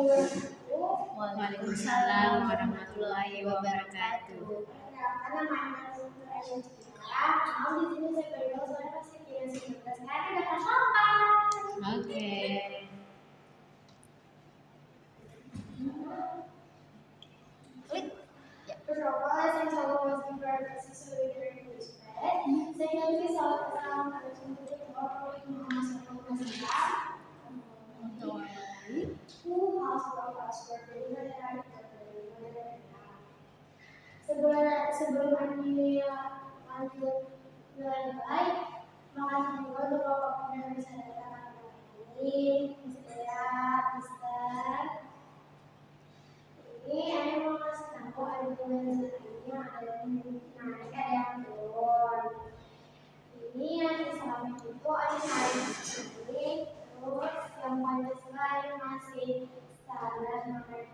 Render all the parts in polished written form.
Waalaikumsalam warahmatullahi wabarakatuh. Oke. First of all, I think all of us give our best so we can respect. Secondly, sebelum lanjut lebih baik, makasih juga untuk Bapak yang bisa datang ini, istirahat, Mister. Ini saya mau kasih tahu ada tulisan ini ada yang turun. Ini yang Islam itu ada ini, terus yang Pancasila yang masih standar kemarin,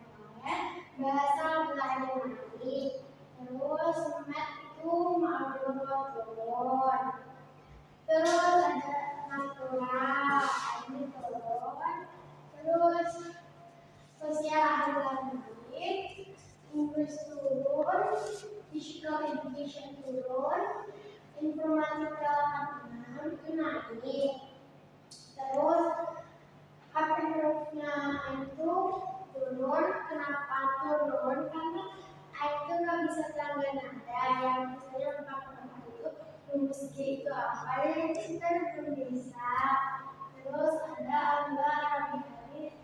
bahasa belajar nanti, terus mat itu maaf dulu turun. Terus ada natural ini turun. Terus sosial ada English turun, physical education turun, informatika 6 itu naik. Terus hypergrowth-nya itu turun. Kenapa turun? Karena itu nggak bisa tangga nada yang misalnya 4 itu rumus G itu apa ya kita belum bisa. Terus ada angka naik.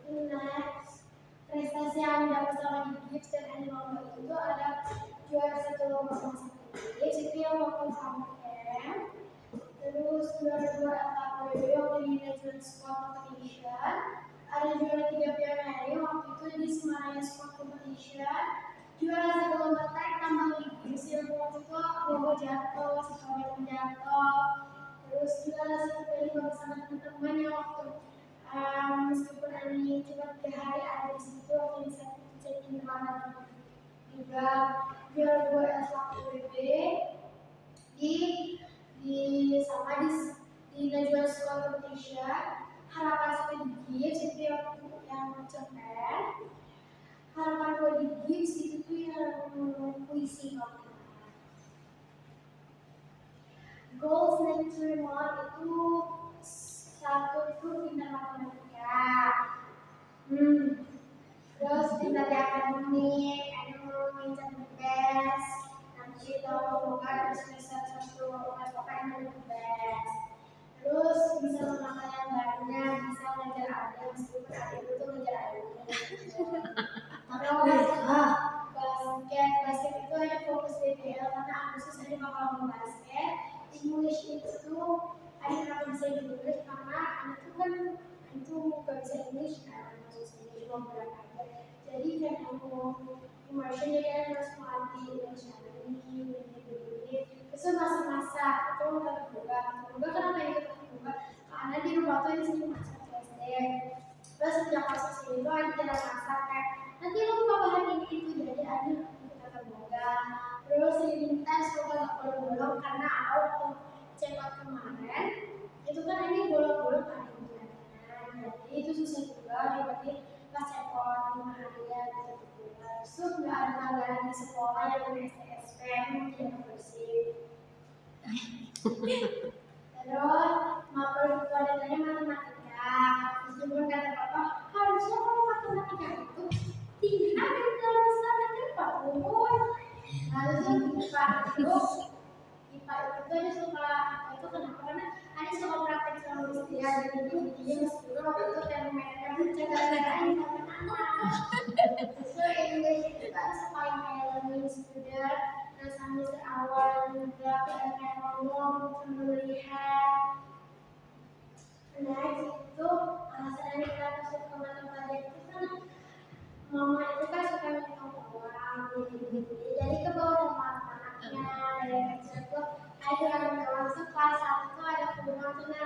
Next, prestasi yang dapat selama di Gibbs dan animal itu ada juara 1 lomba sama Gibbs itu yang waktu sama camp. Terus juara 2 etapa yang di National Sport Competition. Ada juara 3 Piala waktu itu di Semarang Sport Competition. Juara 1 lomba trek tambang di Gibbs yang waktu itu lomba jatuh, sekolah jatuh. Terus juara 1 kali bersama teman-teman yang waktu meskipun ini cuma 3 hari ada di situ, aku bisa cekin mana juga juara 2 SKPB di sama di National School Competition. Harapan saya di Gibbs itu yang cepen. Harapan gue di Gibbs itu tuh yang puisi kalau goals next month itu satu itu pindah matematika, terus pindah di akademik, mau ngincar the best, nanti kalau bukan semester 1 pokoknya yang the best, terus bisa mengenal yang banyak, bisa ngejar ada meskipun ada itu ngejar ada. Basket itu hanya fokus DPL karena Agustus ada bakal mau basket. English itu ada kenapa bisa English karena anak itu kan itu gak bisa English kan, maksudnya cuma berapa aja. Jadi kan aku immersion jadi harus melatih English ini. Itu masa-masa itu terbuka kenapa itu terbuka? Karena di rumah tuh di sini masak SD. Terus sejak masuk sini tuh ada cara masak kayak nanti lu bahan ini itu jadi ada kita terbuka. Terus diminta semoga gak bolong-bolong karena waktu cekot kemarin itu kan ini bolong-bolong kan jadi itu susah juga berarti pas cekot 5 hari ya gitu. Terus nggak ada anggaran di sekolah yang punya STSP mungkin bersih. Terus mapel pelajarannya matematika. Meskipun kata papa harusnya kalau matematika itu tinggi ada di dalam standar cepat umur. Harusnya IPA itu dia suka itu kenapa karena ada suka praktek sama dia jadi dia meskipun waktu itu termometer cara-carain sama anak. So English itu kan supaya kayak learning student dan semester awal juga kayak ngomong melihat. Next itu alasan kita suka matematika itu kan mama itu kan suka ngitung uang gitu. Jadi ke bawah sama anaknya dari kecil tuh ada yang masuk kelas 1 tuh ada hubungan tuh ke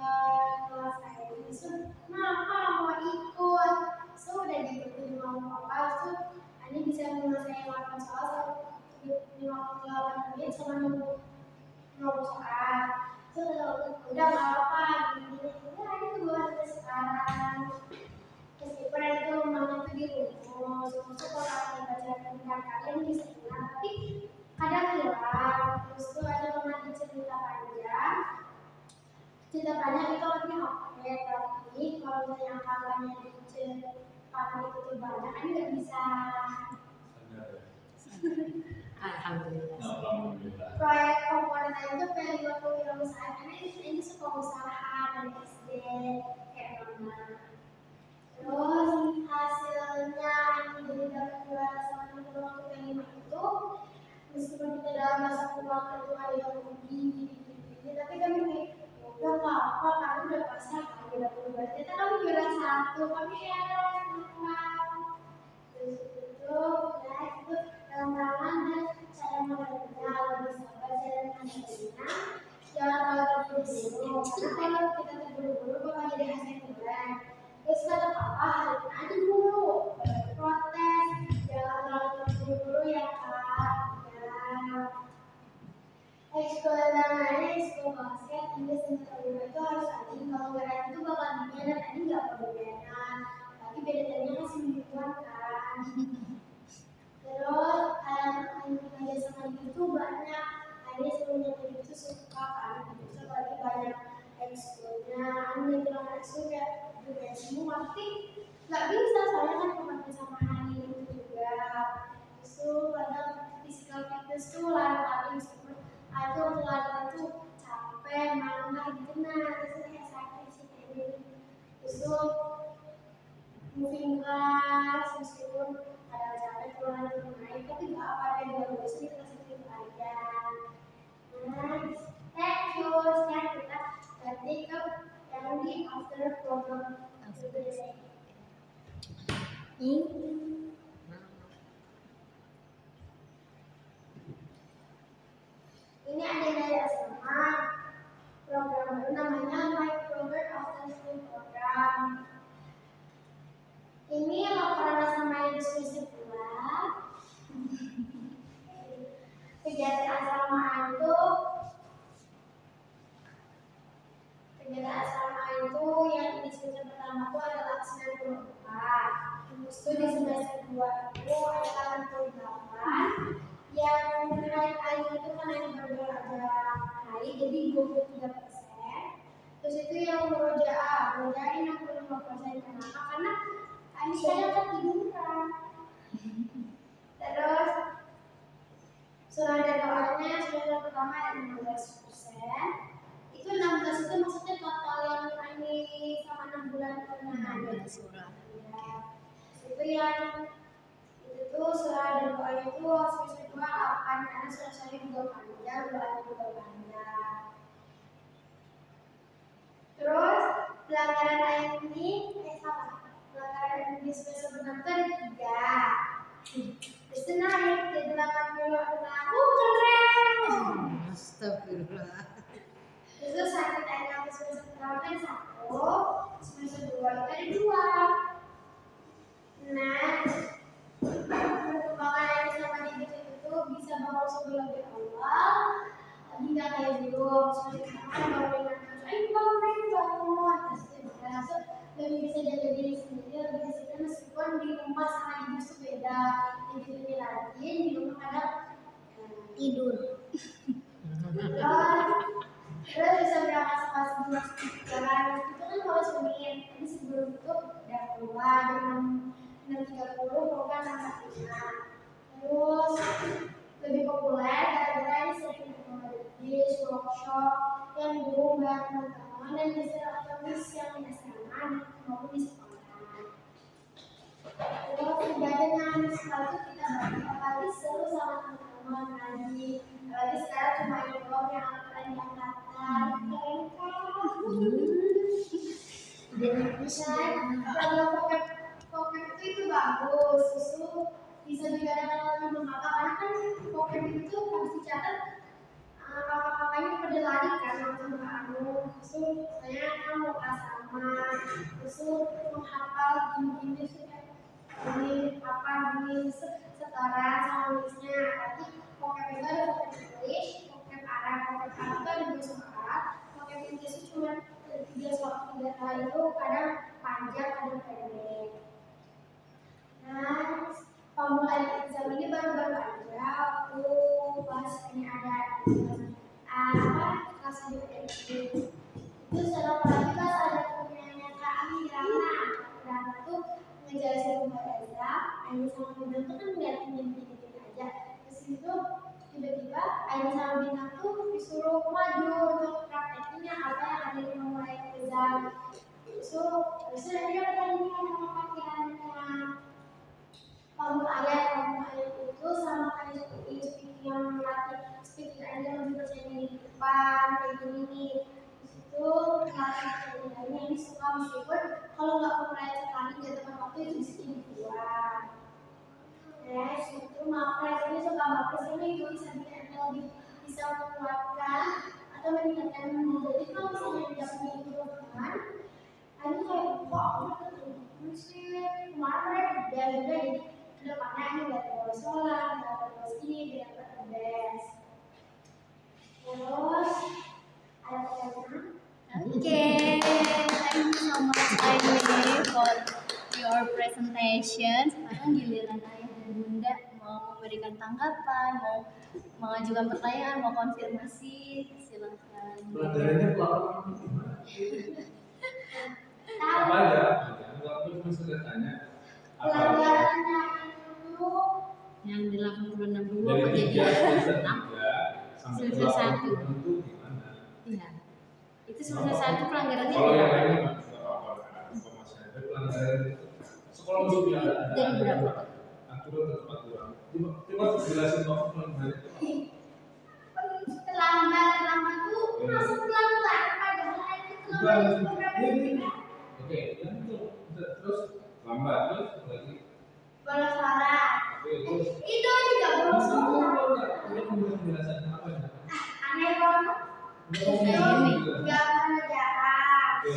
kelas saya itu kenapa mau ikut udah diikutin mau apa ini bisa menyelesaikan 8 soal 58 menit sama 60 soal udah nggak apa-apa gini ini tuh buat sekarang mendengar kalian bisa ingat, tapi kadang hilang. Terus tuh ada pernah cerita panjang. Cerita panjang itu lagi HP, tapi kalau misalnya angkatannya dicetak itu tuh banyak, ini nggak bisa. Alhamdulillah. Proyek komponen itu pengen buat kewirausahaan karena ini suka usaha dari SD kayak mama. Terus hasilnya ini jadi dapat juara sama teman-teman waktu pengen itu, meskipun kita dalam masa pulang itu ada yang rugi gini, tapi kami kayak udah nggak apa kami udah pasrah kami udah berubah. Kita kami juara satu, kami ya terus itu ya itu dalam tangan dan saya mengerja lebih sabar dan mengerjakan jangan terlalu terburu-buru karena kalau kita terburu-buru bakal jadi hasil kurang. Terus kata papa hari ini aja dulu protes jangan terlalu terburu-buru ya kak ya. Ekskul namanya ekskul basket ini sendiri itu harus ada kalau nggak ada itu bakal dingin dan ini nggak perbedaan tapi bedanya kan semingguan kan. Terus kerja sama itu banyak ada semuanya itu suka kan itu lagi banyak ekskulnya ini bilang ekskul kayak juga semua tapi nggak bisa soalnya kan kemarin sama hari itu juga itu kadang physical fitness tuh lari-lari meskipun aku lari itu capek malah gitu nah itu kayak sakit sih kayak itu moving class meskipun ada capek keluar naik tapi nggak apa ada yang bagus kita sedikit aja. Next, thank you. Sekarang kita ganti ke yang di after program ini ada dari SMA program baru namanya My Program After School Program. Ini laporan sama diskusi pula. Kegiatan asrama itu yang diskusi pertama itu adalah 94. Terus di semester 2 itu ada 88. Yang naik aja itu kan yang baru ada naik jadi 23%. Terus itu yang murojaah ini 65%. Kenapa? Karena ini saya ketiduran. Terus surah dan doanya semester pertama ada 16%. Itu 16 itu maksudnya total yang ini sama 6 bulan pernah ada surah. Ya. Itu yang itu tuh surah dan doanya itu semester 2 8 karena surah juga panjang, doanya juga panjang. Terus pelanggaran ayat ini salah. Pelanggaran di semester pertama itu ada 3. Terus naik ke 80. Keren. Astagfirullah. Itu sakit ayat semester pertama kan 1, semester 2 itu ada 2. Nah, perkembangan yang sama di itu bisa bawa sebelum lebih awal, tapi nggak kayak dulu. Semester pertama baru bangun, terus lebih bisa jaga diri sendiri, lebih bisa meskipun di rumah sama ibu itu beda. Jadi lebih rajin di rumah kadang tidur. Terus bisa berangkat sama sebelum jalan itu kan harus menit. Jadi sebelum itu udah keluar jam 6.30 program angkat 5. Terus lebih populer gara-gara ini sering di workshop yang dulu banyak teman-teman dan bisa otomatis yang di asrama maupun di sekolah. Terus kegiatan setelah itu kita bagi seru sama teman-teman ngaji. Apalagi sekarang cuma ini doang yang angkatan di angkatan. Kalau pocket itu bagus, susu bisa juga dengan memakai karena kan pocket itu harus dicatat kakak-kakaknya pada lari kan sama kamu. Susu saya kamu asrama, susu menghafal gini-gini ini apa ini setara sama nulisnya. Tapi pocket itu ada pocket English, pocket Arab itu ada bahasa Arab, pocket English itu cuma 3 kali itu kadang panjang kadang pendek. Nah, pembukaan exam ini baru sini ada apa kelas SD itu setelah lagi pas ada punyanya Kak Amira. Rana tuh ngejelasin Mbak Ezra, Aini sama Bintang tuh kan ngeliatin dikit-dikit aja. Terus itu tiba-tiba Aini sama Bintang tuh disuruh maju untuk praktekinnya apa yang ada di mulai exam. Terus dia bertanya sama pikirannya kamu ayat itu sama kayak speaking yang melatih speaking aja lebih percaya di depan kayak gini nih. Itu ini yang suka meskipun kalau nggak mulai sekali nggak tepat waktu itu bisa jadi dua. Terus itu makanya ini suka bagus ini itu bisa bikin lebih bisa menguatkan atau meningkatkan jadi kalau misalnya tidak punya improvement ini kayak kok udah sih kemarin udah jadi kedepannya ini udah terus sholat udah terus ini biar the best. Terus ada pertanyaan? Okay, thank you so much Aini for your presentation. Sekarang giliran ayah dan bunda mau memberikan tanggapan, mau mengajukan pertanyaan, mau konfirmasi, silakan. Pelajarannya pelakon gimana? Apa aja? Aku cuma sekedar tanya. Apa aja? Pelajarannya itu Yang 86 dulu Dari 3 semester 3 sampai ke Semester 1. 80 itu gimana? Iya. Itu semester 1 pelanggarannya Kalau yang berapa? lainnya nggak bisa apa-apa. Informasinya dari pelanggaran itu. Sekolah masuk yang ada. Dari berapa? Aturan tetap aturan. Coba jelasin apa pelanggaran itu. terlambat tuh masuk pelan-pelan padahal itu terlambat beberapa detik. Oke, yang itu terus lambat terus lagi. Bolos suara. Oke, terus Itu juga bolos suara. ini memberi penjelasan apa ya? Aneh banget. Itu nggak mengerjakan. Oke,